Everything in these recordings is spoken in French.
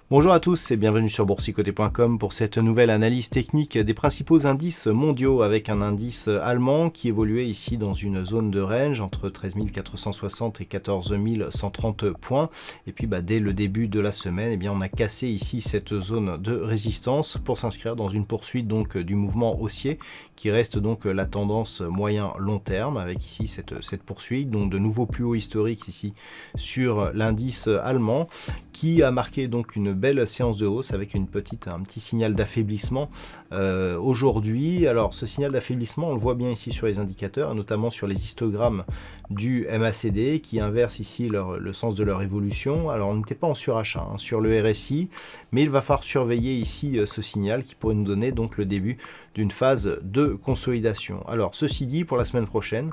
Bonjour à tous et bienvenue sur boursicoté.com pour cette nouvelle analyse technique des principaux indices mondiaux avec un indice allemand qui évoluait ici dans une zone de range entre 13 460 et 14 130 points. Et puis dès le début de la semaine, on a cassé ici cette zone de résistance pour s'inscrire dans une poursuite donc du mouvement haussier qui reste donc la tendance moyen-long terme avec ici cette poursuite, donc de nouveaux plus hauts historiques ici sur l'indice allemand qui a marqué donc une belle séance de hausse avec un petit signal d'affaiblissement aujourd'hui. Alors ce signal d'affaiblissement, on le voit bien ici sur les indicateurs, notamment sur les histogrammes du MACD qui inverse ici le sens de leur évolution. Alors on n'était pas en surachat sur le RSI, mais il va falloir surveiller ici ce signal qui pourrait nous donner donc le début d'une phase de consolidation. Alors ceci dit, pour la semaine prochaine,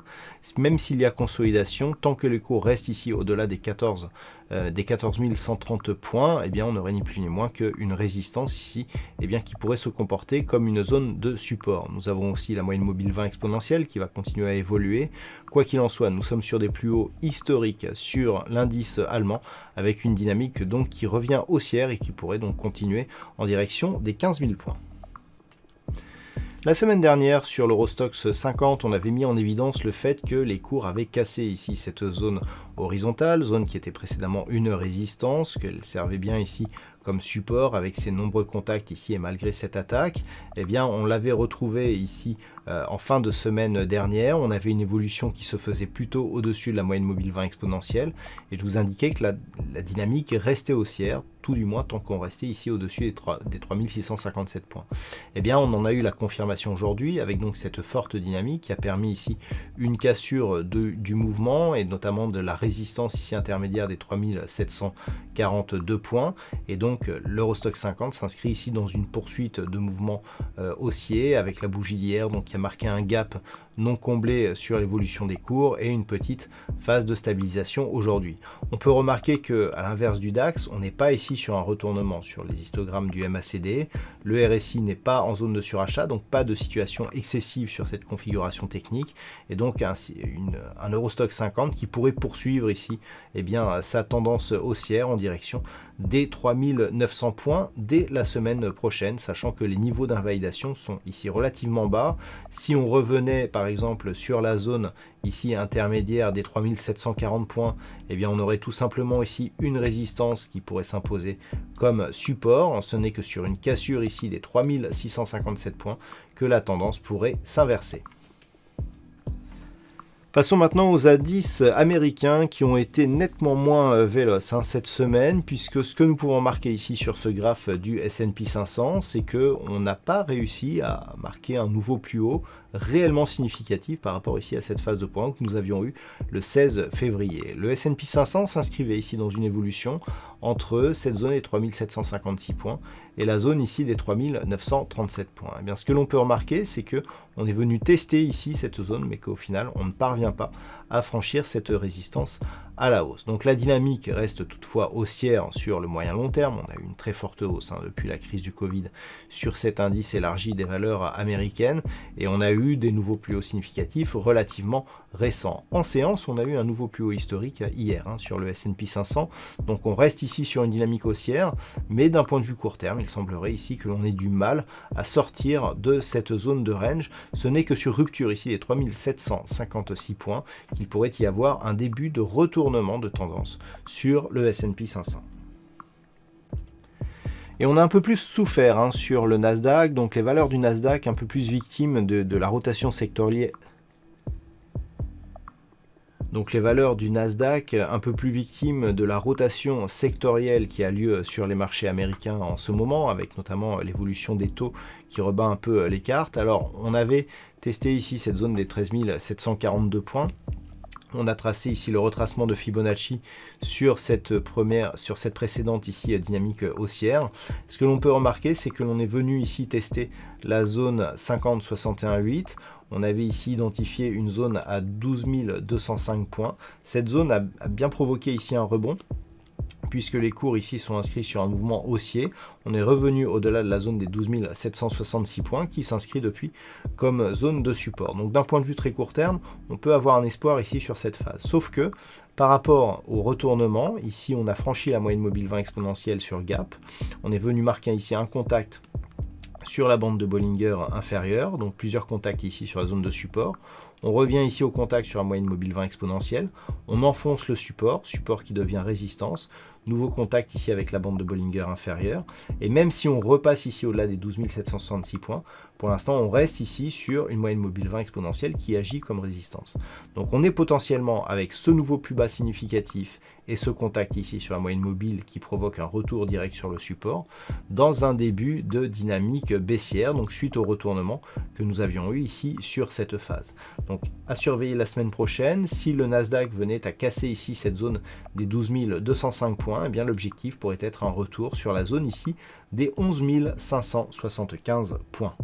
même s'il y a consolidation, tant que les cours restent ici au-delà des 14 130 points, on n'aurait ni plus ni moins qu'une résistance ici qui pourrait se comporter comme une zone de support. Nous avons aussi la moyenne mobile 20 exponentielle qui va continuer à évoluer. Quoi qu'il en soit, nous sommes sur des plus hauts historiques sur l'indice allemand avec une dynamique donc qui revient haussière et qui pourrait donc continuer en direction des 15 000 points. La semaine dernière, sur l'Eurostoxx 50, on avait mis en évidence le fait que les cours avaient cassé ici cette zone horizontale, zone qui était précédemment une résistance, qu'elle servait bien ici comme support avec ses nombreux contacts ici et malgré cette attaque, on l'avait retrouvé ici en fin de semaine dernière. On avait une évolution qui se faisait plutôt au-dessus de la moyenne mobile 20 exponentielle et je vous indiquais que la dynamique restait haussière, tout du moins tant qu'on restait ici au-dessus des 3657 points. On en a eu la confirmation aujourd'hui avec donc cette forte dynamique qui a permis ici une cassure du mouvement et notamment de la résistance ici intermédiaire des 3742 points et donc l'Eurostoxx 50 s'inscrit ici dans une poursuite de mouvement haussier avec la bougie d'hier donc qui a marqué un gap non comblé sur l'évolution des cours et une petite phase de stabilisation aujourd'hui. On peut remarquer que à l'inverse du DAX, on n'est pas ici sur un retournement sur les histogrammes du MACD, le RSI n'est pas en zone de surachat, donc pas de situation excessive sur cette configuration technique et donc un Eurostoxx 50 qui pourrait poursuivre ici sa tendance haussière en direction des 3900 points dès la semaine prochaine, sachant que les niveaux d'invalidation sont ici relativement bas. Si on revenait par exemple sur la zone ici intermédiaire des 3740 points, on aurait tout simplement ici une résistance qui pourrait s'imposer comme support. Ce n'est que sur une cassure ici des 3657 points que la tendance pourrait s'inverser. Passons maintenant aux indices américains qui ont été nettement moins véloces cette semaine, puisque ce que nous pouvons marquer ici sur ce graphe du S&P 500, c'est qu'on n'a pas réussi à marquer un nouveau plus haut réellement significatif par rapport ici à cette phase de pointe que nous avions eu le 16 février. Le S&P 500 s'inscrivait ici dans une évolution entre cette zone des 3756 points et la zone ici des 3937 points. Ce que l'on peut remarquer, c'est que on est venu tester ici cette zone, mais qu'au final, on ne parvient pas à franchir cette résistance à la hausse. Donc la dynamique reste toutefois haussière sur le moyen long terme. On a eu une très forte hausse depuis la crise du Covid sur cet indice élargi des valeurs américaines et on a eu des nouveaux plus hauts significatifs relativement récents. En séance, on a eu un nouveau plus haut historique hier sur le S&P 500. Donc on reste ici sur une dynamique haussière, mais d'un point de vue court terme, il semblerait ici que l'on ait du mal à sortir de cette zone de range. Ce n'est que sur rupture ici des 3756 points qu'il pourrait y avoir un début de retournement de tendance sur le S&P 500. Et on a un peu plus souffert sur le Nasdaq, donc les valeurs du Nasdaq un peu plus victimes de la rotation sectorielle. Donc les valeurs du Nasdaq un peu plus victimes de la rotation sectorielle qui a lieu sur les marchés américains en ce moment, avec notamment l'évolution des taux qui rebat un peu les cartes. Alors on avait testé ici cette zone des 13 742 points. On a tracé ici le retracement de Fibonacci sur cette précédente ici dynamique haussière. Ce que l'on peut remarquer, c'est que l'on est venu ici tester la zone 50-61-8. On avait ici identifié une zone à 12 205 points. Cette zone a bien provoqué ici un rebond, puisque les cours ici sont inscrits sur un mouvement haussier. On est revenu au-delà de la zone des 12 766 points qui s'inscrit depuis comme zone de support. Donc d'un point de vue très court terme, on peut avoir un espoir ici sur cette phase. Sauf que par rapport au retournement, ici on a franchi la moyenne mobile 20 exponentielle sur gap. On est venu marquer ici un contact sur la bande de Bollinger inférieure, donc plusieurs contacts ici sur la zone de support. On revient ici au contact sur la moyenne mobile 20 exponentielle. On enfonce le support qui devient résistance. Nouveau contact ici avec la bande de Bollinger inférieure. Et même si on repasse ici au-delà des 12 766 points, pour l'instant on reste ici sur une moyenne mobile 20 exponentielle qui agit comme résistance. Donc on est potentiellement avec ce nouveau plus bas significatif et ce contact ici sur la moyenne mobile qui provoque un retour direct sur le support dans un début de dynamique baissière, donc suite au retournement que nous avions eu ici sur cette phase. Donc à surveiller la semaine prochaine. Si le Nasdaq venait à casser ici cette zone des 12 205 points, eh bien l'objectif pourrait être un retour sur la zone ici des 11 575 points.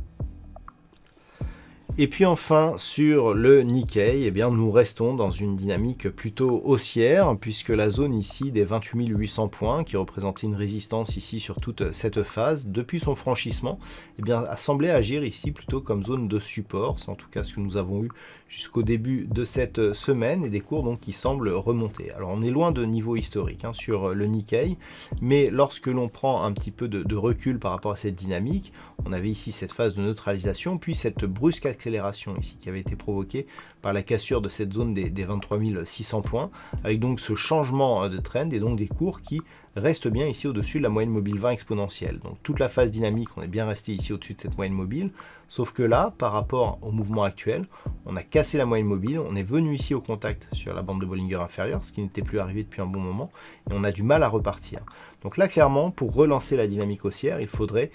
Et puis enfin, sur le Nikkei, eh bien, nous restons dans une dynamique plutôt haussière, puisque la zone ici des 28 800 points, qui représentait une résistance ici sur toute cette phase, depuis son franchissement, eh bien, a semblé agir ici plutôt comme zone de support. C'est en tout cas ce que nous avons eu jusqu'au début de cette semaine, et des cours donc qui semblent remonter. Alors on est loin de niveau historique sur le Nikkei, mais lorsque l'on prend un petit peu de recul par rapport à cette dynamique, on avait ici cette phase de neutralisation, puis cette brusque accélération ici qui avait été provoquée par la cassure de cette zone des 23 600 points, avec donc ce changement de trend et donc des cours qui restent bien ici au-dessus de la moyenne mobile 20 exponentielle. Donc toute la phase dynamique, on est bien resté ici au-dessus de cette moyenne mobile, sauf que là, par rapport au mouvement actuel, on a cassé la moyenne mobile, on est venu ici au contact sur la bande de Bollinger inférieure, ce qui n'était plus arrivé depuis un bon moment, et on a du mal à repartir. Donc là, clairement, pour relancer la dynamique haussière, il faudrait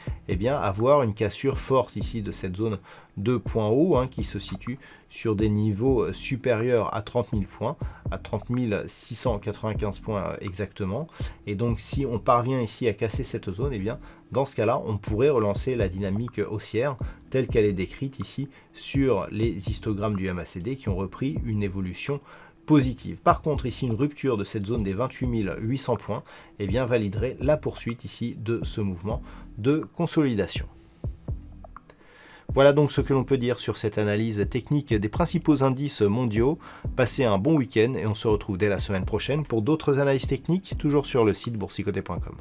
avoir une cassure forte ici de cette zone de points hauts qui se situe sur des niveaux supérieurs à 30 000 points, à 30 695 points exactement. Et donc si on parvient ici à casser cette zone, eh bien dans ce cas-là, on pourrait relancer la dynamique haussière telle qu'elle est décrite ici sur les histogrammes du MACD qui ont repris une évolution positive. Par contre, ici, une rupture de cette zone des 28 800 points eh bien, validerait la poursuite ici de ce mouvement de consolidation. Voilà donc ce que l'on peut dire sur cette analyse technique des principaux indices mondiaux. Passez un bon week-end et on se retrouve dès la semaine prochaine pour d'autres analyses techniques, toujours sur le site boursicoté.com.